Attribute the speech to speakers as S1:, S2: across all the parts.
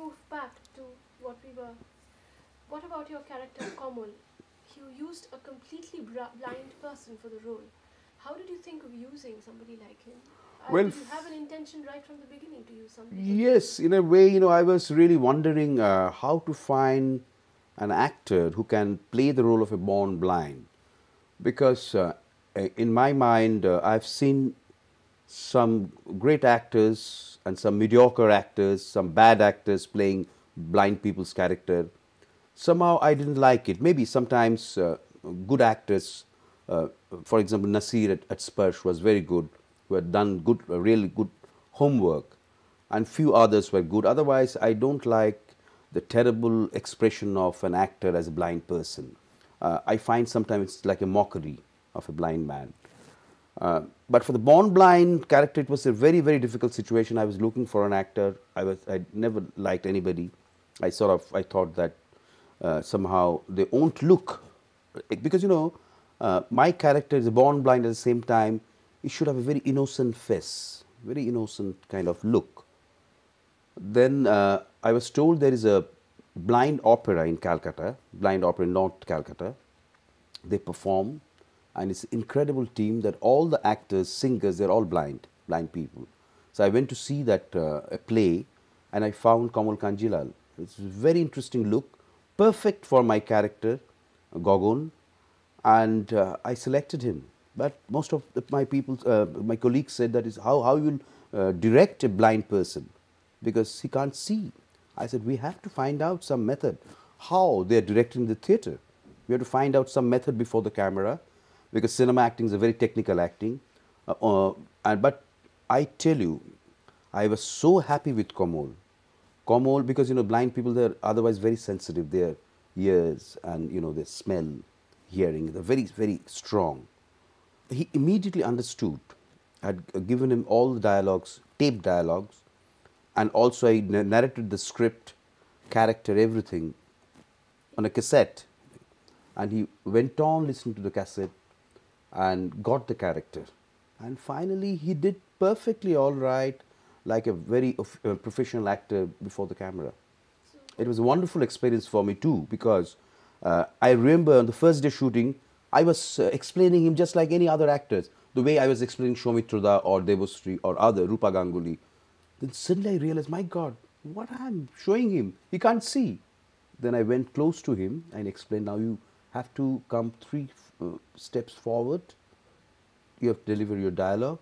S1: move back to what we were, what about your character Komal? You used a completely blind person for the role. How did you think of using somebody like him?
S2: Well,
S1: Did you have an intention right from the beginning to use somebody?
S2: yes, in a way, I was really wondering how to find an actor who can play the role of a born blind. Because in my mind, I've seen some great actors and some mediocre actors, some bad actors playing blind people's character. Somehow I didn't like it. Maybe sometimes good actors, uh, for example, Nasir at Sparsh was very good, who had done good, really good homework, and few others were good. Otherwise, I don't like the terrible expression of an actor as a blind person. I find sometimes it's like a mockery of a blind man. But for the born blind character, it was a very, very difficult situation. I was looking for an actor. I never liked anybody. I thought that somehow they won't look, because my character is born blind. At the same time, he should have a very innocent face, very innocent kind of look. Then I was told there is a blind opera in Calcutta, blind opera in North Calcutta. They perform, and it's an incredible team that all the actors, singers, they're all blind people. So I went to see that a play, and I found Kamal Kanjilal. It's a very interesting look, perfect for my character, Gogon, and I selected him. But most of my people, my colleagues said that is how you'll direct a blind person, because he can't see. I said, we have to find out some method, how they're directing the theatre. We have to find out some method before the camera, because cinema acting is a very technical acting. But I tell you, I was so happy with Komal. Komal, because blind people, they're otherwise very sensitive. Their ears and their smell, hearing, they're very, very strong. He immediately understood. I had given him all the dialogues, tape dialogues, and also I narrated the script, character, everything on a cassette. And he went on listening to the cassette and got the character. And finally, he did perfectly all right, like a very professional actor before the camera. It was a wonderful experience for me too, because I remember on the first day shooting, I was explaining him just like any other actors, the way I was explaining Shaumitrada or Devasri or other, Rupa Ganguly. Then suddenly I realized, my God, what I'm showing him, he can't see. Then I went close to him and explained, now you have to come 3 steps forward. You have to deliver your dialogue.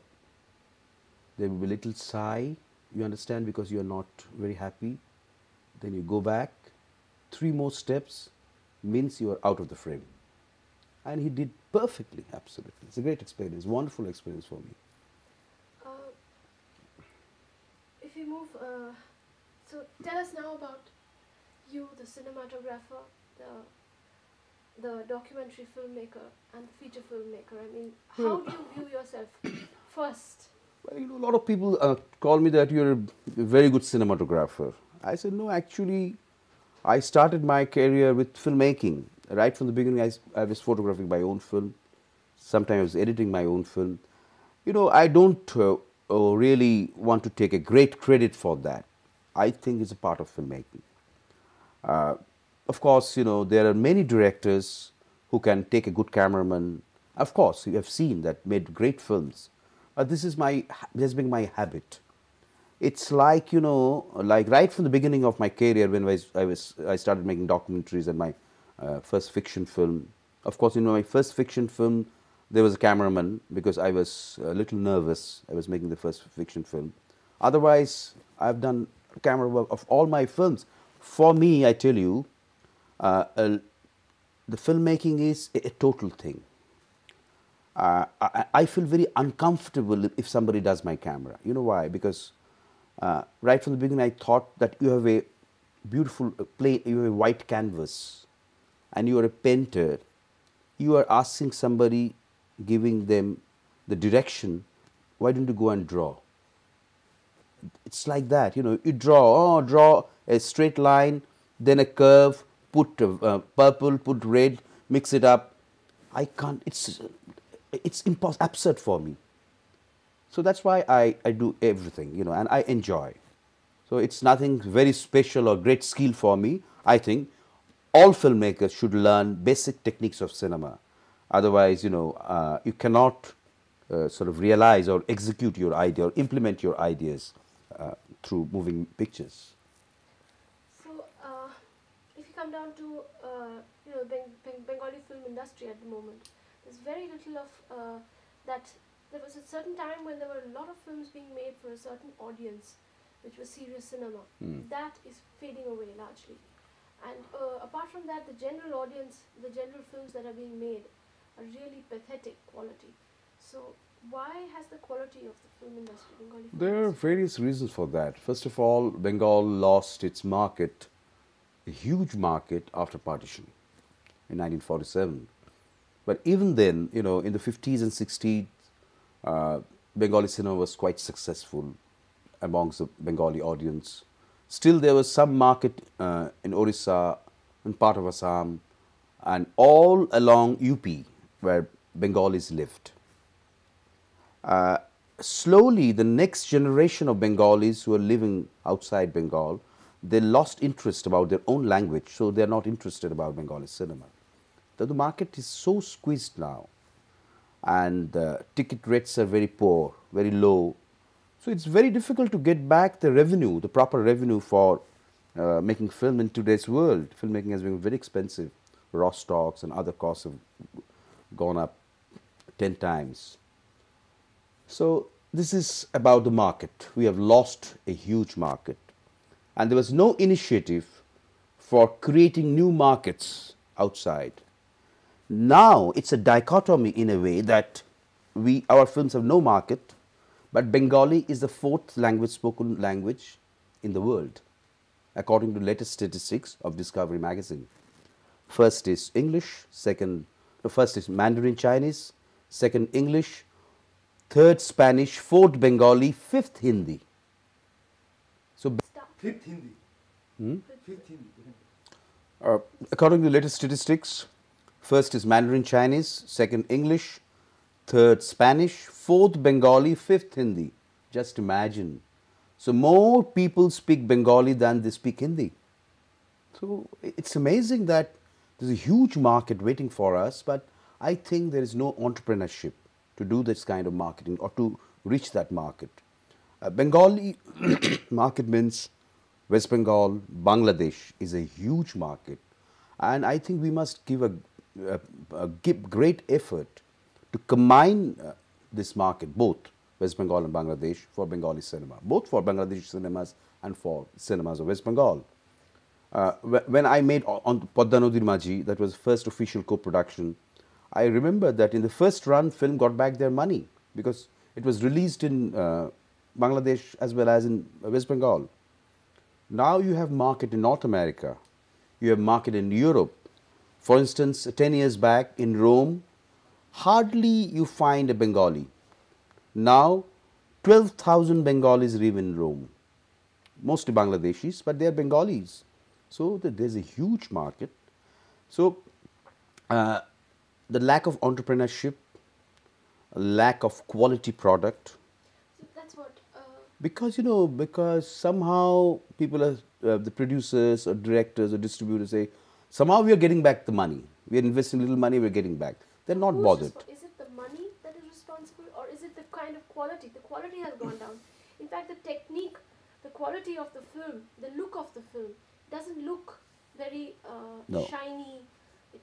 S2: There will be a little sigh, you understand, because you are not very happy. Then you go back. 3 more steps means you are out of the frame. And he did perfectly, absolutely. It's a great experience, wonderful experience for me.
S1: If we move, so tell us now about you, the cinematographer, the documentary filmmaker and the feature filmmaker. I mean, how do you view yourself first?
S2: Well, a lot of people call me that you're a very good cinematographer. I said, no, actually, I started my career with filmmaking. Right from the beginning, I was photographing my own film. Sometimes I was editing my own film. I don't really want to take a great credit for that. I think it's a part of filmmaking. Of course, there are many directors who can take a good cameraman. Of course, you have seen that made great films. This has been my habit. It's like, like right from the beginning of my career when I started making documentaries and my first fiction film. Of course, my first fiction film, there was a cameraman because I was a little nervous. I was making the first fiction film. Otherwise, I've done camera work of all my films. For me, I tell you, the filmmaking is a total thing. I feel very uncomfortable if somebody does my camera. You know why? Because right from the beginning, I thought that you have a beautiful you have a white canvas, and you are a painter. You are asking somebody, giving them the direction. Why don't you go and draw? It's like that, you draw a straight line, then a curve, put purple, put red, mix it up. I can't, it's absurd for me. So that's why I do everything, and I enjoy. So it's nothing very special or great skill for me. I think all filmmakers should learn basic techniques of cinema. Otherwise, you cannot sort of realize or execute your idea or implement your ideas through moving pictures.
S1: So, if you come down to Bengali film industry at the moment, there's very little of that. There was a certain time when there were a lot of films being made for a certain audience, which was serious cinema. That is fading away largely. And apart from that, the general audience, the general films that are being made are really pathetic quality. So why has the quality of the film industry, Bengali film
S2: There are
S1: industry?
S2: various reasons for that. First of all, Bengal lost its market, a huge market, after partition in 1947. But even then, in the 50s and 60s, Bengali cinema was quite successful amongst the Bengali audience. Still, there was some market in Orissa and part of Assam and all along UP where Bengalis lived. Slowly, the next generation of Bengalis who are living outside Bengal, they lost interest about their own language, so they are not interested about Bengali cinema. The market is so squeezed now, and the ticket rates are very poor, very low. So it's very difficult to get back the revenue, the proper revenue for making film in today's world. Filmmaking has been very expensive. Raw stocks and other costs have gone up 10 times. So this is about the market. We have lost a huge market. And there was no initiative for creating new markets outside. Now it's a dichotomy in a way that our films have no market, but Bengali is the fourth spoken language in the world, according to latest statistics of Discovery magazine. First is English, first is Mandarin Chinese, second English, third Spanish, fourth Bengali, fifth Hindi. So,
S3: Fifth Hindi. Fifth Hindi.
S2: according to latest statistics, first is Mandarin Chinese, second English, third Spanish, fourth Bengali, fifth Hindi. Just imagine. So more people speak Bengali than they speak Hindi. So it's amazing that there's a huge market waiting for us, but I think there is no entrepreneurship to do this kind of marketing or to reach that market. Bengali market means West Bengal, Bangladesh is a huge market, and I think we must give give great effort to combine this market, both West Bengal and Bangladesh, for Bengali cinema, both for Bangladeshi cinemas and for cinemas of West Bengal. When I made on Podda Nodir Majhi, that was the first official co-production, I remember that in the first run, film got back their money because it was released in Bangladesh as well as in West Bengal. Now you have market in North America, you have market in Europe. For instance, 10 years back in Rome, hardly you find a Bengali. Now, 12,000 Bengalis live in Rome, mostly Bangladeshis, but they are Bengalis. So there's a huge market. So the lack of entrepreneurship, lack of quality product.
S1: So that's what.
S2: Because because somehow people are the producers or directors or distributors say, somehow we are getting back the money. We are investing little money, we are getting back. They're not
S1: Who's
S2: bothered.
S1: Is it the money that is responsible, or is it the kind of quality? The quality has gone down. In fact, the technique, the quality of the film, the look of the film doesn't look very
S2: No.
S1: shiny.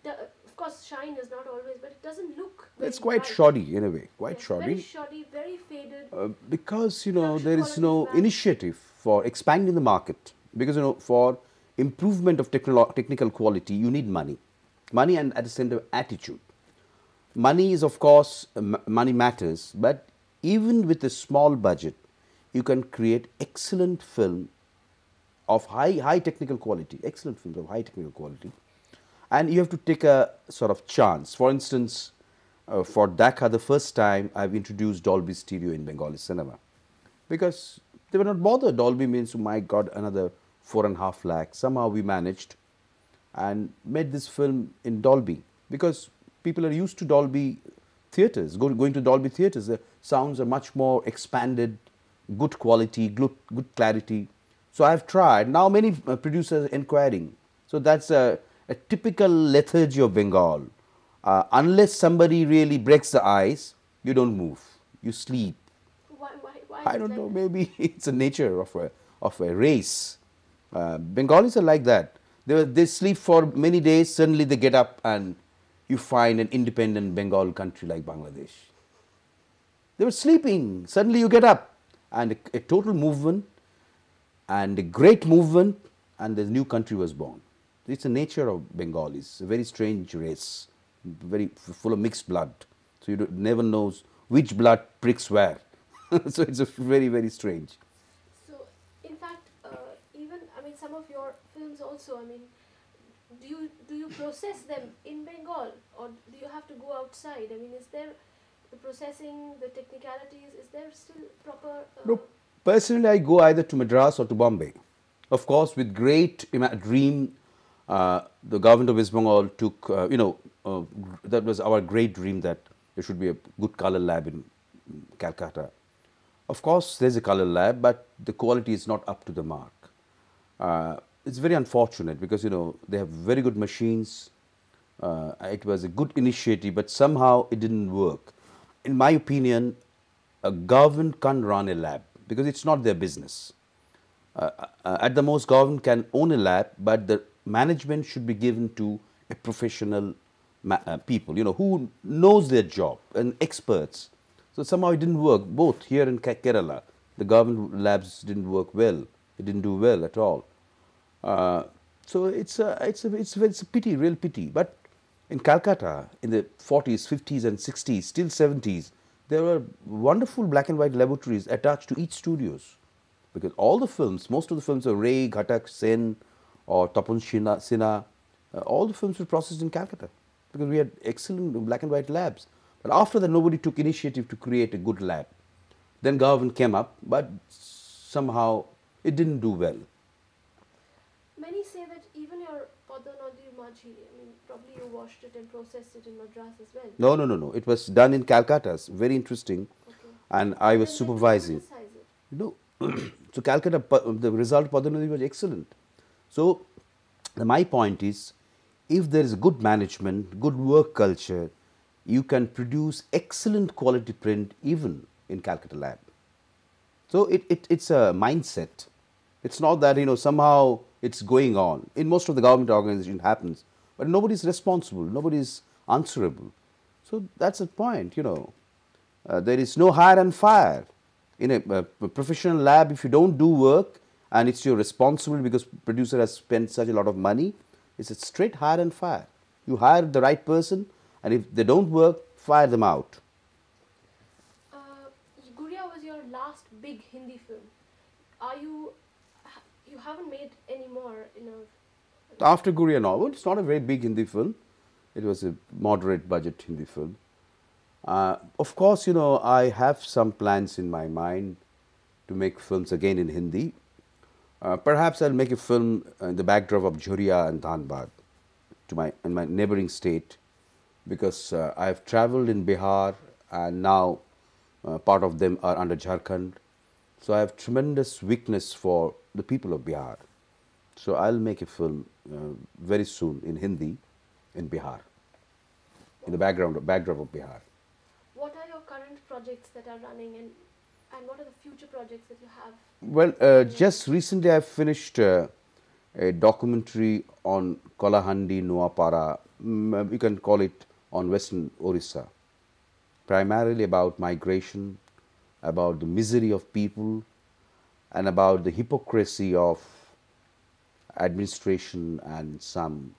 S1: Of course, shine is not always, but it doesn't look very
S2: It's quite
S1: bright.
S2: shoddy in a way, quite
S1: Yes,
S2: shoddy.
S1: Very shoddy, very faded.
S2: Because
S1: Production
S2: there is
S1: quality
S2: no
S1: is bad.
S2: initiative for expanding the market. Because for improvement of technical quality, you need money, and at the same time attitude. Money is, of course, money matters, but even with a small budget, you can create excellent film of high technical quality, excellent films of high technical quality, and you have to take a sort of chance. For instance, for Dekha, the first time I've introduced Dolby Stereo in Bengali cinema, because they were not bothered. Dolby means, oh my God, another 4.5 lakhs. Somehow we managed and made this film in Dolby, because people are used to Dolby theatres, going to Dolby theatres. The sounds are much more expanded, good quality, good clarity. So I've tried. Now many producers are inquiring. So that's a typical lethargy of Bengal. Unless somebody really breaks the ice, you don't move. You sleep.
S1: Why
S2: I
S1: is
S2: don't
S1: like
S2: know.
S1: that?
S2: Maybe it's a nature of a race. Bengalis are like that. They sleep for many days. Suddenly they get up and you find an independent Bengal country like Bangladesh. They were sleeping. Suddenly you get up and a total movement and a great movement, and the new country was born. It's the nature of Bengalis. A very strange race, very full of mixed blood. So you never knows which blood pricks where. So it's a very strange.
S1: So, in fact, even I mean, some of your films also. I mean, do you process them in Bengal, or do you have to go outside? I mean, is there the processing, the technicalities? Is there still proper?
S2: No, personally, I go either to Madras or to Bombay. Of course, with great dream, the government of West Bengal took, that was our great dream that there should be a good color lab in Calcutta. Of course, there's a color lab, but the quality is not up to the mark. It's very unfortunate because, they have very good machines. It was a good initiative, but somehow it didn't work. In my opinion, a government can't run a lab because it's not their business. At the most, government can own a lab, but the management should be given to a professional people, who knows their job and experts. So somehow it didn't work. Both here in Kerala, the government labs didn't work well. It didn't do well at all. So it's a pity, real pity. But in Calcutta, in the 40s, 50s, and 60s, still 70s, there were wonderful black and white laboratories attached to each studios. Because all the films, most of the films are Ray, Ghatak, Sen, or Tapun Sinha, all the films were processed in Calcutta. Because we had excellent black and white labs. But after that, nobody took initiative to create a good lab. Then government came up, but somehow it didn't do well.
S1: Many say that even your Padanadi Majhi, I mean, probably you washed it and processed it in Madras as well.
S2: No. It was done in Calcutta. It's very interesting.
S1: Okay.
S2: And I was
S1: Then
S2: supervising.
S1: criticize it.
S2: No. So Calcutta, the result of Padanadi was excellent. So my point is, if there is good management, good work culture, you can produce excellent quality print even in Calcutta lab. So it's a mindset. It's not that, somehow it's going on. In most of the government organizations it happens, but nobody is responsible, nobody is answerable. So that's the point, there is no hire and fire. In a professional lab, if you don't do work and it's your responsibility because producer has spent such a lot of money, it's a straight hire and fire. You hire the right person, and if they don't work, fire them out.
S1: Guria was your last big Hindi film. You haven't made any more in a...
S2: After Guria, no, it's not a very big Hindi film. It was a moderate budget Hindi film. Of course, I have some plans in my mind to make films again in Hindi. Perhaps I'll make a film in the backdrop of Jhuria and Dhanbad in my neighboring state, because I've traveled in Bihar and now part of them are under Jharkhand. So I have tremendous weakness for the people of Bihar. So I'll make a film very soon in Hindi in Bihar, in the backdrop of Bihar.
S1: What are your current projects that are running, and what are the future projects that you have?
S2: Well, just recently I finished a documentary on Kolahandi, Nuapara, you can call it on Western Orissa, primarily about migration, about the misery of people, and about the hypocrisy of administration and some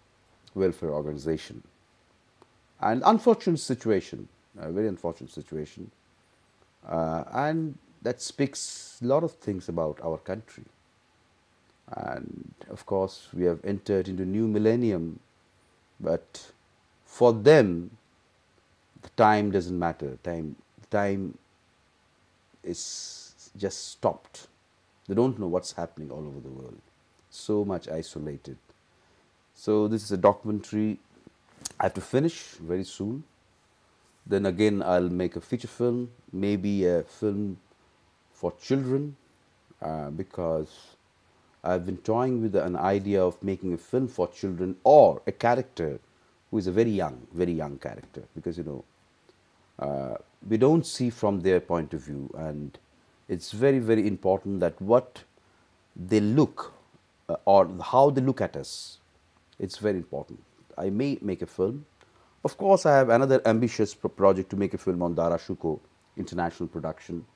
S2: welfare organization. And unfortunate situation, a very unfortunate situation. And that speaks a lot of things about our country. And of course, we have entered into new millennium, but for them, the time doesn't matter. Time is just stopped. They don't know what's happening all over the world. So much isolated. So this is a documentary I have to finish very soon. Then again, I'll make a feature film, maybe a film for children, because I've been toying with an idea of making a film for children or a character who is a very young character, because we don't see from their point of view, and it's very, very important that what they look or how they look at us, it's very important. I may make a film. Of course, I have another ambitious project to make a film on Dara Shuko international production.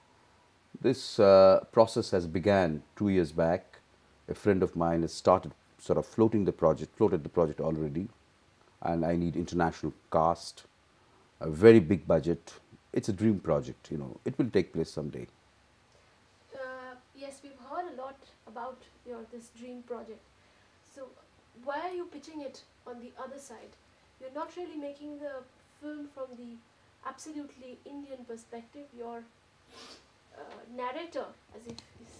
S2: This process has began 2 years back. A friend of mine has started sort of floated the project already, and I need international cast, a very big budget. It's a dream project, It will take place someday.
S1: Yes, we've heard a lot about this dream project. So why are you pitching it on the other side? You're not really making the film from the absolutely Indian perspective. Your narrator, as if he's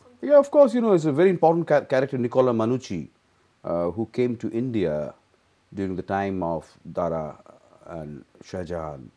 S1: something.
S2: Yeah, of course, it's a very important character, Nicola Manucci, who came to India during the time of Dara and Shah Jahan.